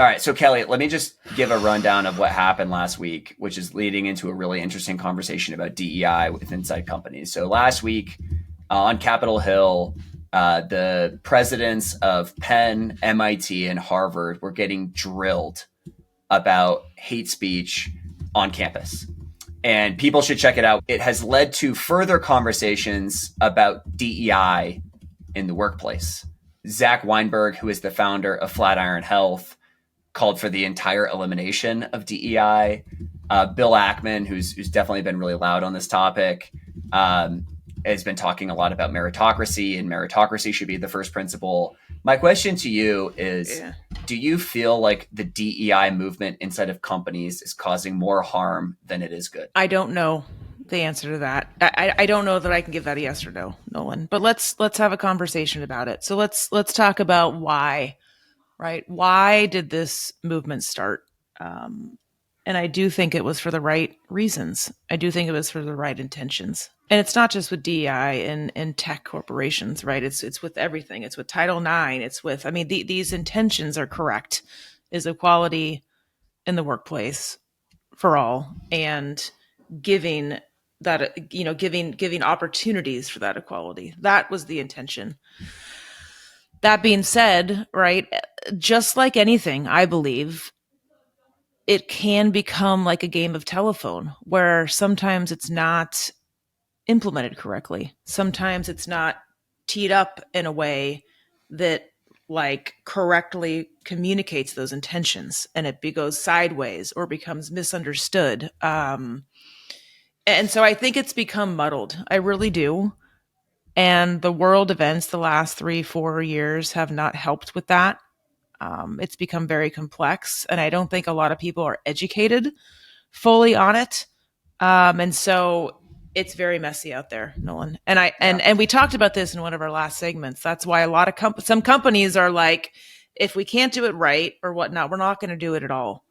All right. So Kelly, let me just give a rundown of what happened last week, which is leading into a really interesting conversation about DEI with inside companies. So last week on Capitol Hill, the presidents of Penn, MIT, and Harvard were getting drilled about hate speech on campus. And people should check it out. It has led to further conversations about DEI in the workplace. Zach Weinberg, who is the founder of Flatiron Health, called for the entire elimination of DEI. Bill Ackman, who's definitely been really loud on this topic, has been talking a lot about meritocracy, and meritocracy should be the first principle. My question to you is, do you feel like the DEI movement inside of companies is causing more harm than it is good? I don't know the answer to that. I don't know that I can give that a yes or no, Nolan. But let's have a conversation about it. So let's talk about why. Right? Why did this movement start? And I do think it was for the right reasons. I do think it was for the right intentions. And it's not just with DEI and tech corporations, right? It's with everything. It's with Title IX. It's with, I mean, these intentions are correct. Is equality in the workplace for all, and giving that, giving opportunities for that equality. That was the intention. That being said, right, just like anything, I believe it can become like a game of telephone where sometimes it's not implemented correctly. Sometimes it's not teed up in a way that like correctly communicates those intentions, and it goes sideways or becomes misunderstood. And so I think it's become muddled. I really do. And the world events the last 3-4 years have not helped with that. It's become very complex, and I don't think a lot of people are educated fully on it. And so it's very messy out there, Nolan. And we talked about this in one of our last segments. That's why a lot of some companies are like, if we can't do it right or whatnot, we're not going to do it at all.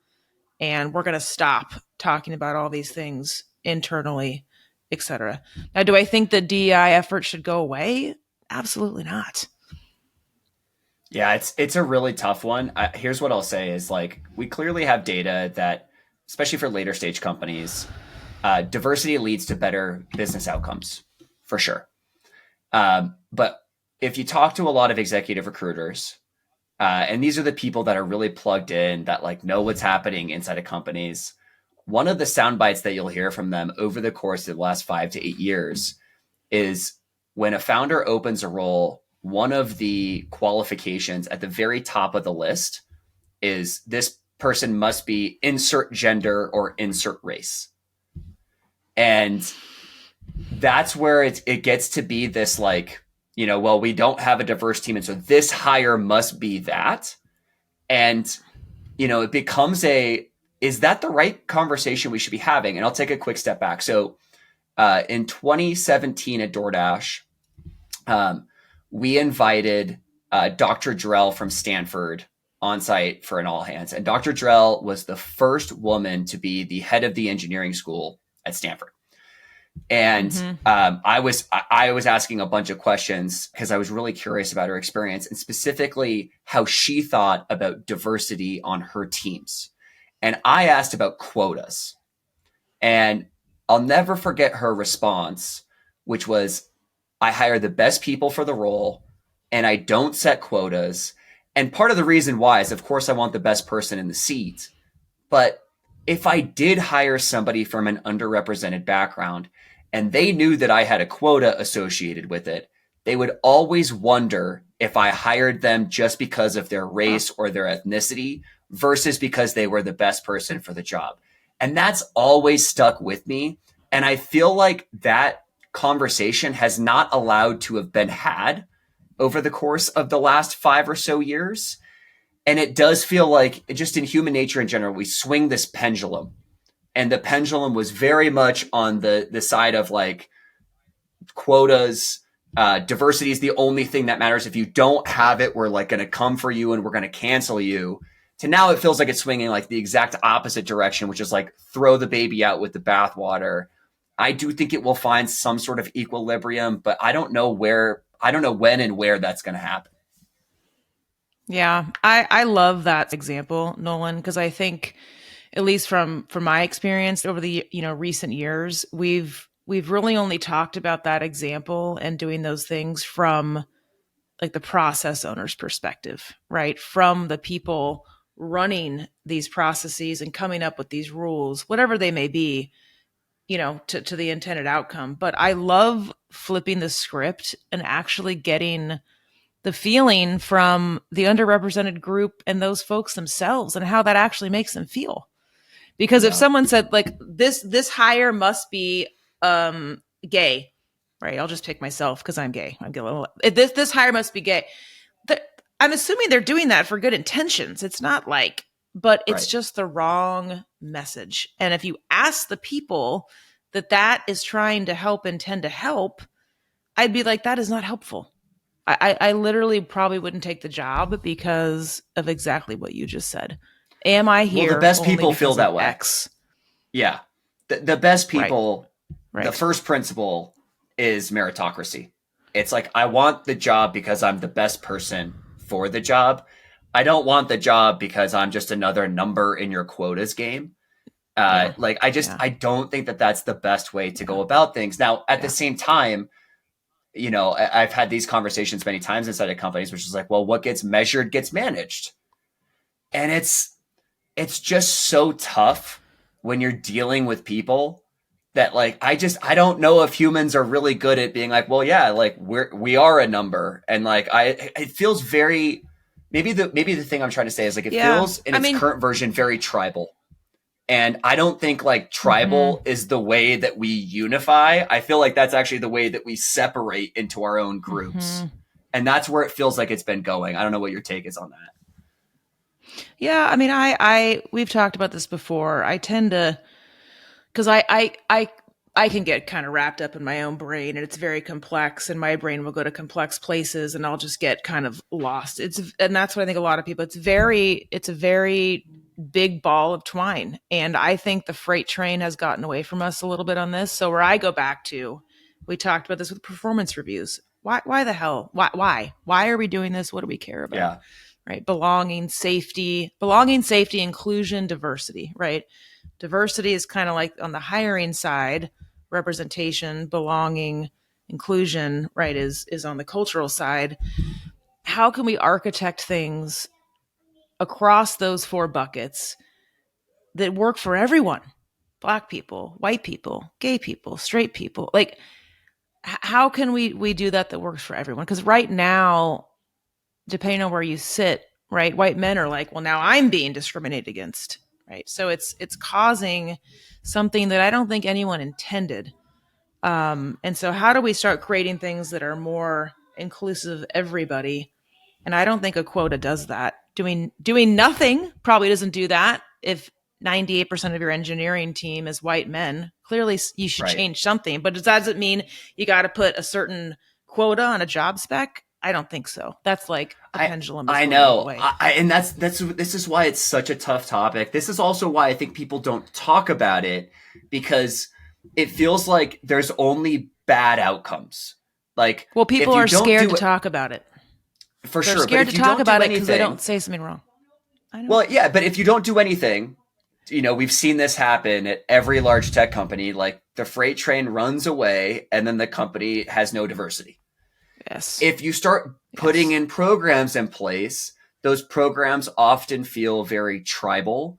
And we're going to stop talking about all these things internally, etc. Now, do I think the DEI effort should go away? Absolutely not. Yeah, it's a really tough one. Here's what I'll say is, like, we clearly have data that, especially for later stage companies, diversity leads to better business outcomes, for sure. But if you talk to a lot of executive recruiters, and these are the people that are really plugged in, that like know what's happening inside of companies, one of the sound bites that you'll hear from them over the course of the last 5 to 8 years is when a founder opens a role, one of the qualifications at the very top of the list is this person must be insert gender or insert race. And that's where it gets to be this like, well, we don't have a diverse team, and so this hire must be that. And, it becomes is that the right conversation we should be having? And I'll take a quick step back. So in 2017 at DoorDash, we invited Dr. Drell from Stanford on site for an all hands. And Dr. Drell was the first woman to be the head of the engineering school at Stanford. And I was asking a bunch of questions because I was really curious about her experience, and specifically how she thought about diversity on her teams. And I asked about quotas. And I'll never forget her response, which was, I hire the best people for the role, and I don't set quotas. And part of the reason why is, of course, I want the best person in the seat. But if I did hire somebody from an underrepresented background and they knew that I had a quota associated with it, they would always wonder if I hired them just because of their race or their ethnicity versus because they were the best person for the job. And that's always stuck with me. And I feel like that conversation has not allowed to have been had over the course of the last 5 or so years. And it does feel like, just in human nature in general, we swing this pendulum. And the pendulum was very much on the side of like quotas. Diversity is the only thing that matters. If you don't have it, we're like going to come for you and we're going to cancel you. To now it feels like it's swinging like the exact opposite direction, which is like throw the baby out with the bathwater. I do think it will find some sort of equilibrium, but I don't know when and where that's going to happen. Yeah, I love that example, Nolan, because I think, at least from my experience over the recent years, we've really only talked about that example and doing those things from like the process owner's perspective, right? From the people running these processes and coming up with these rules, whatever they may be, to the intended outcome. But I love flipping the script and actually getting the feeling from the underrepresented group and those folks themselves and how that actually makes them feel. Because if Yeah. someone said like this hire must be gay, right? I'll just pick myself because I'm gay. I'm gay. This hire must be gay. The, I'm assuming they're doing that for good intentions. It's not like, but it's Right. just the wrong message. And if you ask the people that is trying to help and tend to help, I'd be like, that is not helpful. I literally probably wouldn't take the job because of exactly what you just said. Am I Well, the here best only people feel because of that way. X? Yeah. The best Right, people, the right. first principle is meritocracy. It's like, I want the job because I'm the best person for the job. I don't want the job because I'm just another number in your quotas game. Yeah, I yeah, don't think that that's the best way to yeah, go about things. Now, at the yeah. same time, I've had these conversations many times inside of companies, which is like, well, what gets measured gets managed. And it's just so tough when you're dealing with people that like I don't know if humans are really good at being like, well, yeah, like we are a number. And like it feels very, maybe the thing I'm trying to say is like it Yeah. feels in I its mean, current version very tribal. And I don't think like mhm. tribal is the way that we unify. I feel like that's actually the way that we separate into our own groups. Mhm. And that's where it feels like it's been going. I don't know what your take is on that. Yeah, I mean, we've talked about this before. I tend to, because I can get kind of wrapped up in my own brain, and it's very complex, and my brain will go to complex places, and I'll just get kind of lost. And that's what I think a lot of people. It's a very big ball of twine, and I think the freight train has gotten away from us a little bit on this. So where I go back to, we talked about this with performance reviews. Why the hell? Why are we doing this? What do we care about? Yeah. Right? Belonging, safety, inclusion, diversity, right? Diversity is kind of like on the hiring side, representation, belonging, inclusion, right, is on the cultural side. How can we architect things across those four buckets that work for everyone? Black people, white people, gay people, straight people. Like how can we do that works for everyone? Because right now, depending on where you sit, right, white men are like, well, now I'm being discriminated against, right? So it's causing something that I don't think anyone intended. And so, how do we start creating things that are more inclusive of everybody? And I don't think a quota does that. Doing nothing probably doesn't do that. If 98% of your engineering team is white men, clearly you should Right. change something. But does it mean you got to put a certain quota on a job spec? I don't think so. That's like a I pendulum that's I going the other know. way. And that's this is why it's such a tough topic. This is also why I think people don't talk about it because it feels like there's only bad outcomes. Like Well, people if you are don't scared to do it talk about it. for They're sure, but scared if to you talk don't do about it because they anything, don't say something wrong. I know. well, yeah, but if you don't do anything, we've seen this happen at every large tech company. Like the freight train runs away and then the company has no diversity. Yes. If you start putting Yes. in programs in place, those programs often feel very tribal.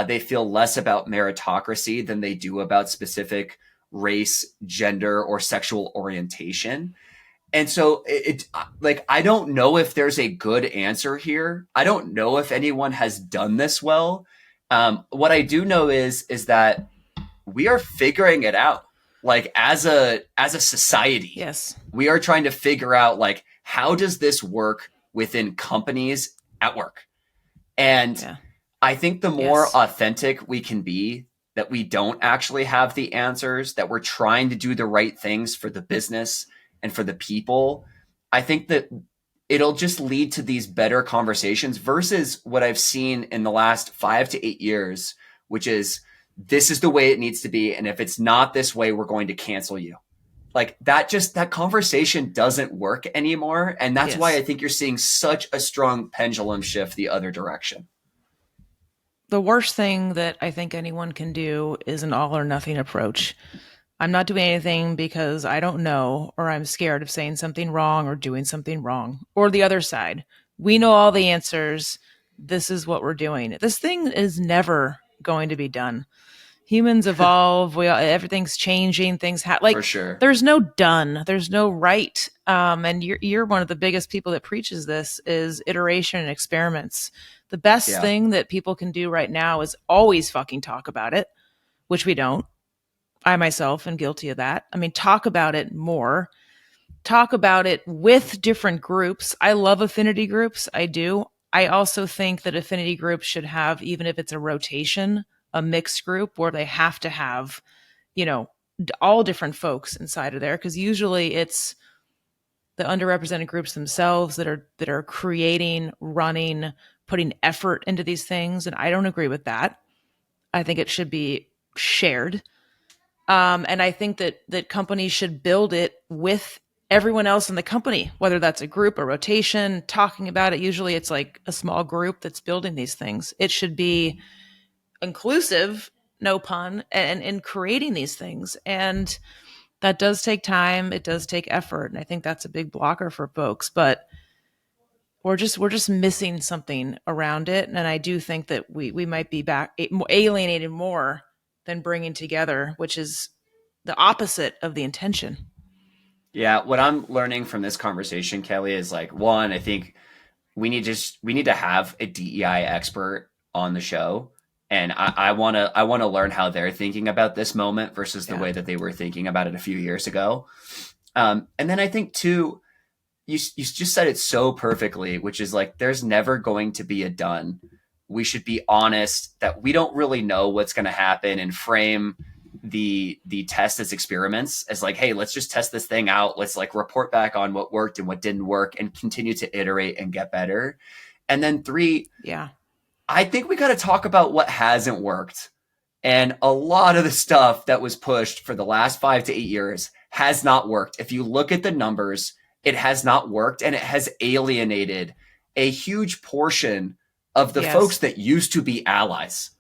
They feel less about meritocracy than they do about specific race, gender, or sexual orientation. And so like I don't know if there's a good answer here. I don't know if anyone has done this well. What I do know is that we are figuring it out. Like as a society, Yes. we are trying to figure out like how does this work within companies at work. And Yeah. I think the more Yes. authentic we can be, that we don't actually have the answers, that we're trying to do the right things for the business and for the people, I think that it'll just lead to these better conversations versus what I've seen in the last 5 to 8 years, which is this is the way it needs to be. And if it's not this way, we're going to cancel you. like that conversation doesn't work anymore. And that's why Yes. I think you're seeing such a strong pendulum shift the other direction. The worst thing that I think anyone can do is an all or nothing approach. I'm not doing anything because I don't know, or I'm scared of saying something wrong or doing something wrong. Or the other side, we know all the answers. This is what we're doing. This thing is never going to be done. Humans evolve. Everything's changing. For sure. there's no done. There's no right. And you're one of the biggest people that preaches this is iteration and experiments. The best Yeah. thing that people can do right now is always fucking talk about it, which we don't. I myself am guilty of that. I mean, talk about it more. Talk about it with different groups. I love affinity groups. I do. I also think that affinity groups should have, even if it's a rotation, a mixed group where they have to have, you know, all different folks inside of there. Because usually it's the underrepresented groups themselves that are creating, running, putting effort into these things. And I don't agree with that. I think it should be shared. And I think that companies should build it with everyone else in the company, whether that's a group, a rotation, talking about it. Usually it's like a small group that's building these things. It should be inclusive, no pun, and in creating these things. And that does take time. It does take effort. And I think that's a big blocker for folks. But we're just missing something around it. And I do think that we might be back alienated more than bringing together, which is the opposite of the intention. Yeah. What I'm learning from this conversation, Kelly, is like, one, I think we need to have a DEI expert on the show. And I wanna learn how they're thinking about this moment versus the Yeah. way that they were thinking about it a few years ago. And then I think too, you just said it so perfectly, which is like there's never going to be a done. We should be honest that we don't really know what's going to happen and frame the test as experiments as like, hey, let's just test this thing out. Let's like report back on what worked and what didn't work and continue to iterate and get better. And then three, Yeah. I think we got to talk about what hasn't worked. And a lot of the stuff that was pushed for the last 5 to 8 years has not worked. If you look at the numbers, it has not worked and it has alienated a huge portion of the folks Yes. that used to be allies.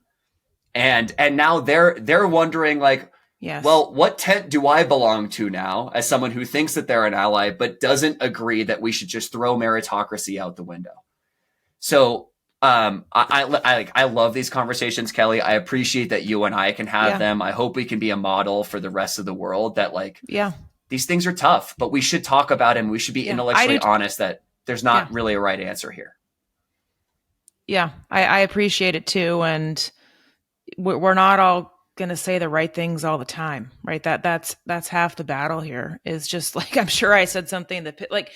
And now they're wondering like, Yes. well, what tent do I belong to now as someone who thinks that they're an ally but doesn't agree that we should just throw meritocracy out the window? So I love these conversations, Kelly. I appreciate that you and I can have Yeah. them. I hope we can be a model for the rest of the world that like Yeah. these things are tough, but we should talk about them. We should be Yeah. I intellectually do. honest that there's Yeah. not really a right answer here. Yeah. I appreciate it too. And we're not all going to say the right things all the time, right? That's half the battle here is just like, I'm sure I said something that like,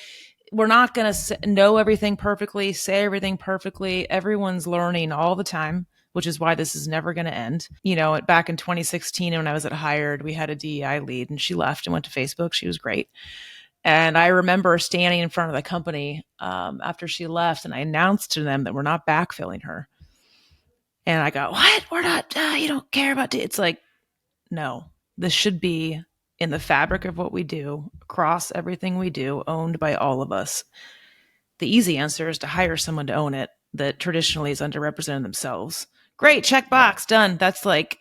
we're not going to know everything perfectly, say everything perfectly. Everyone's learning all the time, which is why this is never going to end. You know, back in 2016, when I was at Hired, we had a DEI lead and she left and went to Facebook. She was great. And I remember standing in front of the company after she left and I announced to them that we're not backfilling her. And I go, what? We're not, you don't care about it. It's like, no, this should be in the fabric of what we do, across everything we do, owned by all of us. The easy answer is to hire someone to own it that traditionally is underrepresented themselves. Great, check Yeah. box, done. That's like,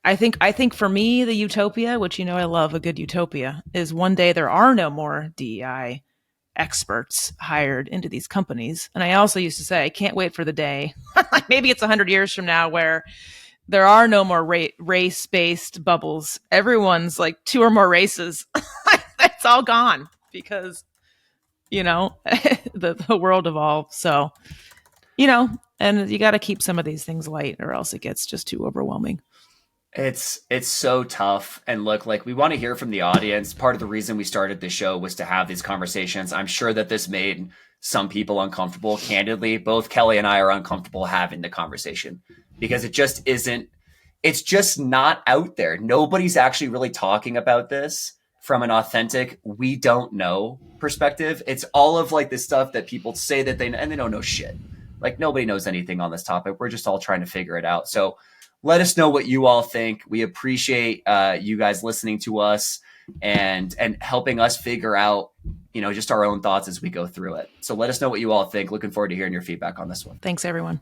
I think for me, the utopia, which you know I love a good utopia, is one day there are no more DEI experts hired into these companies. And I also used to say, I can't wait for the day, like maybe it's 100 years from now, where there are no more race-based bubbles. Everyone's like two or more races. It's all gone because, you know, the world evolved. So, you know, and you got to keep some of these things light or else it gets just too overwhelming. It's so tough. And look, like we want to hear from the audience. Part of the reason we started this show was to have these conversations. I'm sure that this made some people uncomfortable. Candidly, both Kelly and I are uncomfortable having the conversation because it just isn't, it's just not out there. Nobody's actually really talking about this from an authentic, we don't know perspective. It's all of like this stuff that people say that they know, and they don't know shit. Like nobody knows anything on this topic. We're just all trying to figure it out. So let us know what you all think. We appreciate you guys listening to us. and helping us figure out, just our own thoughts as we go through it. So let us know what you all think. Looking forward to hearing your feedback on this one. Thanks, everyone.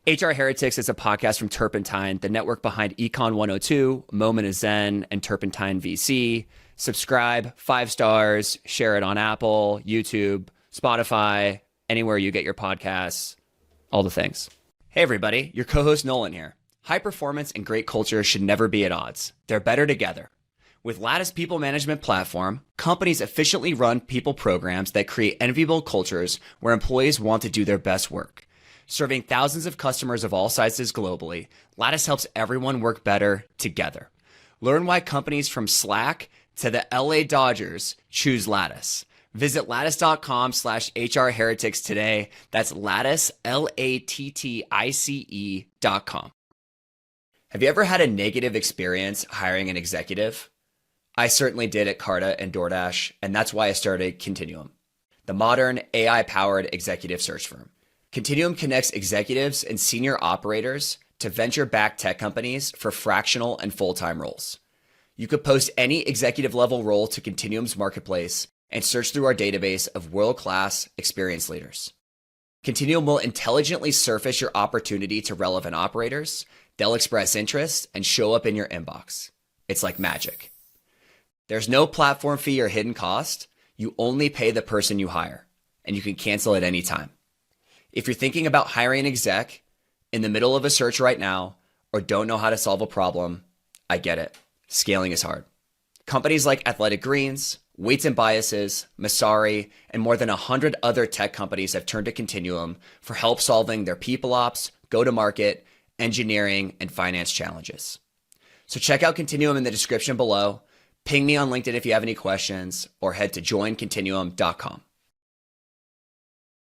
HR Heretics is a podcast from Turpentine, the network behind Econ 102, Moment of Zen, and Turpentine VC. Subscribe, 5 stars, share it on Apple, YouTube, Spotify, anywhere you get your podcasts, all the things. Hey everybody, your co-host Nolan here. High performance and great culture should never be at odds. They're better together. With Lattice People Management Platform, companies efficiently run people programs that create enviable cultures where employees want to do their best work. Serving thousands of customers of all sizes globally, Lattice helps everyone work better together. Learn why companies from Slack to the LA Dodgers choose Lattice. Visit lattice.com/HRheretics today. That's Lattice, LATTICE.com. Have you ever had a negative experience hiring an executive? I certainly did at Carta and DoorDash, and that's why I started Continuum, the modern AI-powered executive search firm. Continuum connects executives and senior operators to venture-backed tech companies for fractional and full-time roles. You could post any executive-level role to Continuum's marketplace and search through our database of world-class experienced leaders. Continuum will intelligently surface your opportunity to relevant operators. They'll express interest and show up in your inbox. It's like magic. There's no platform fee or hidden cost. You only pay the person you hire, and you can cancel at any time. If you're thinking about hiring an exec in the middle of a search right now or don't know how to solve a problem, I get it. Scaling is hard. Companies like Athletic Greens, Weights and Biases, Masari, and more than 100 other tech companies have turned to Continuum for help solving their people ops, go-to-market, engineering, and finance challenges. So check out Continuum in the description below. Ping me on LinkedIn if you have any questions, or head to joincontinuum.com.